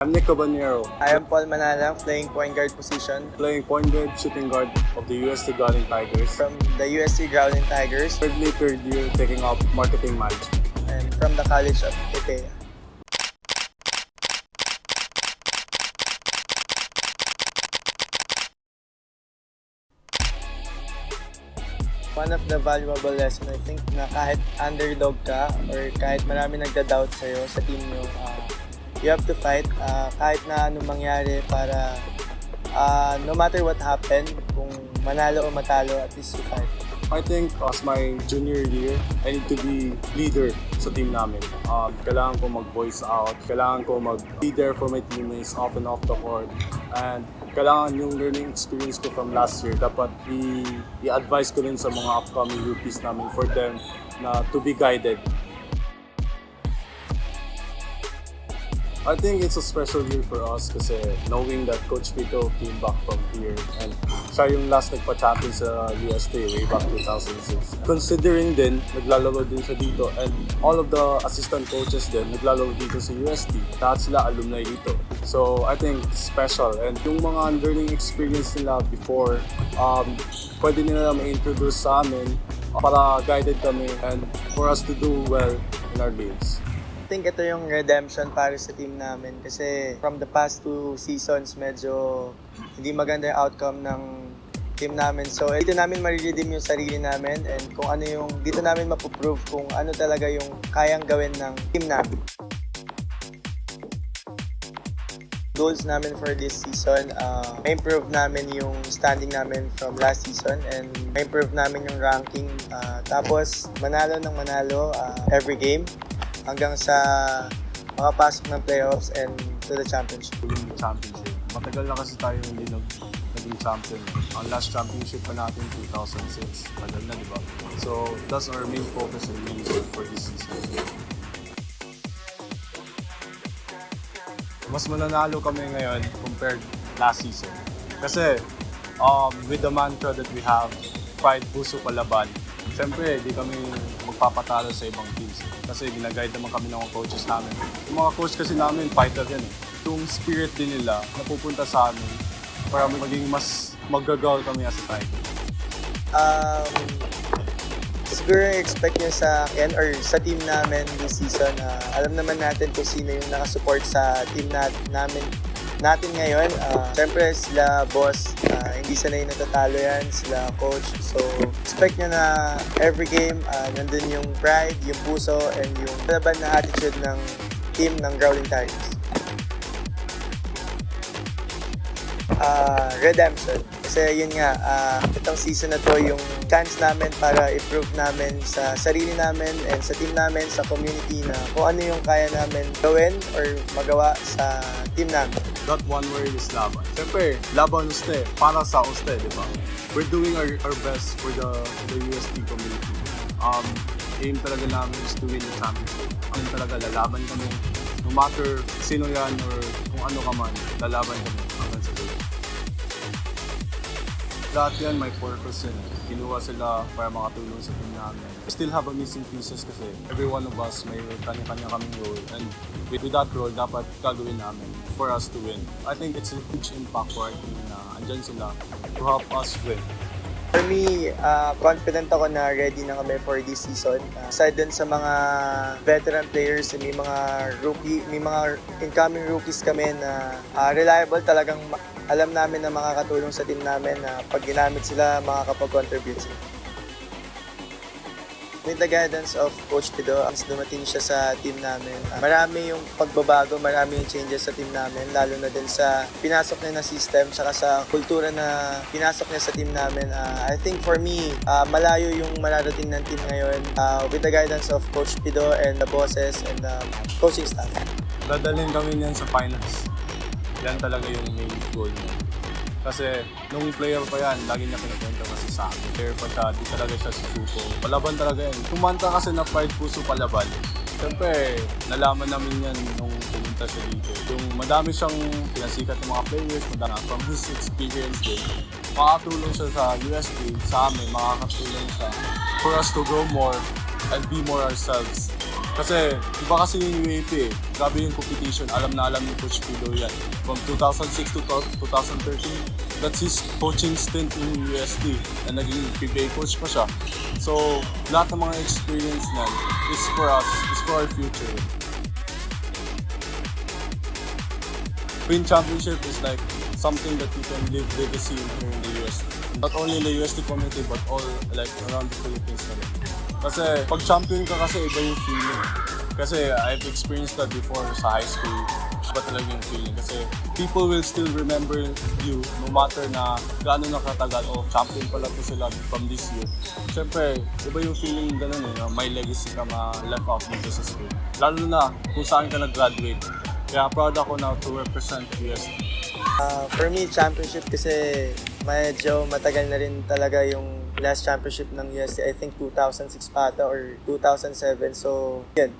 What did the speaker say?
I'm Nick Cabanero, I am Paul Manalang, playing point guard position playing point guard, shooting guard of the UST Growling Tigers. from the USC Growling Tigers Currently third year taking up marketing management. and from the College of IPEA. One of the valuable lessons, I think, na kahit underdog ka or kahit marami nagda-doubt sa'yo sa team nyo, you have to fight kahit na anong mangyari para no matter what happened, kung manalo o matalo, at least you fight. I think as my junior year, I need to be leader sa team namin. Kailangan ko mag-voice out, kailangan ko mag-be there for my teammates off and off the court. And kailangan yung learning experience ko from last year, dapat i-advise ko rin sa mga upcoming rookies namin for them na to be guided. I think it's a special year for us kasi knowing that Coach Pito came back from here and siya yung last nagpa-champion sa UST way back 2006. Considering din, naglalaro din siya dito and all of the assistant coaches din naglalaro dito sa UST. Lahat sila alumni dito. So I think it's special and yung mga learning experience nila before, pwede nila ma-introduce sa amin para guided kami and for us to do well in our games. I think ito yung redemption para sa team namin kasi from the past 2 seasons medyo hindi maganda yung outcome ng team namin. So dito namin ma-redeem yung sarili namin and kung ano yung dito namin mapuprove kung ano talaga yung kayang gawin ng team namin. Goals namin for this season, ma-improve namin yung standing namin from last season and ma-improve namin yung ranking. Tapos manalo ng manalo every game hanggang sa makapasok ng playoffs and to the championship. Yung championship. Matagal na kasi tayo hindi naging champion. Ang last championship pa natin 2006. Matagal na, di ba? So, that's our main focus and main goal for this season. Mas mananalo kami ngayon compared last season. Kasi, with the mantra that we have, fight, puso, palaban, siyempre, di kami magpapatalo sa ibang teams. Kasi ginaguide naman kami ng mga coaches namin. Yung mga coach kasi namin, fighter yan eh. Yung spirit din nila, napupunta sa amin para maging mas mag-goal kami as a fighter. Siguro expect nyo sa akin or sa team namin this season. Alam naman natin kung sino yung nakasupport sa team natin ngayon. Siyempre sila boss, hindi sanay natatalo yan, sila coach. So expect nyo na every game, nandun yung pride, yung puso, and yung laban na attitude ng team ng Growling Tigers. Redemption. Kasi yun nga, itong season na to yung chance namin para improve namin sa sarili namin and sa team namin, sa community na kung ano yung kaya namin gawin or magawa sa team namin. That one word is laban. Siyempre, laban uste, para sa uste, di ba? We're doing our best for the UST community. Aim talaga namin is to win the championship. Aim talaga, lalaban kami. No matter sino yan or kung ano ka man, lalaban kami hanggang sa dulo. Lahat yan, may purpose yun. Kinuha sila para makatulong sa team namin. We still have a missing pieces kasi every one of us may kanya-kanya kaming role and with that role, dapat gagawin namin for us to win. I think it's a huge impact for our team na andyan sila to help us win. For me, confident ako na ready na kami for this season. Aside dun sa mga veteran players, may mga incoming rookies kami na reliable, talagang alam namin na makakatulong sa team namin na pag ginamit sila, makakapag-contribute sila. With the guidance of Coach Pido, as dumating siya sa team namin, marami yung pagbabago, marami yung changes sa team namin, lalo na din sa pinasok niya na system, saka sa kultura na pinasok niya sa team namin. I think for me, malayo yung mararating ng team ngayon with the guidance of Coach Pido and the bosses and the coaching staff. Dadalhin kami niyan sa finals. Yan talaga yung main goal niya. Kasi nung player pa yan, lagi niya kinakwento kasi sa akin. Player pagka di talaga siya susuko. Palaban talaga yan. Kumanta kasi na pride, puso, palaban. Siyempre, nalaman namin yan nung pumunta siya dito. Yung madami siyang pinasikat ng mga players, madami from his experience din. Makakatulong siya sa UST, sa amin, makakatulong siya for us to grow more and be more ourselves Kasi iba kasi yung UAP eh. Grabe yung competition. Alam na alam ni Coach Pido yan. From 2006 to 2013, that's his coaching stint in UST. And naging PBA coach pa siya. So, lahat ng mga experience niyan is for us, is for our future. Win championship is like something that you can leave legacy here in the UST. Not only in the UST community but all like around the Philippines na rin. Kasi pag champion ka kasi iba yung feeling. Kasi I've experienced that before sa high school. Iba talaga yung feeling. Kasi people will still remember you no matter na gaano nakatagal o champion pala to sila from this year. Siyempre, iba yung feeling ganun eh, na may legacy ka ma-left out dito sa school. Lalo na kung saan ka nag-graduate. Kaya proud ako na to represent UST. For me, championship kasi medyo matagal na rin talaga yung last championship ng UST. I think 2006 pata or 2007. So, yan.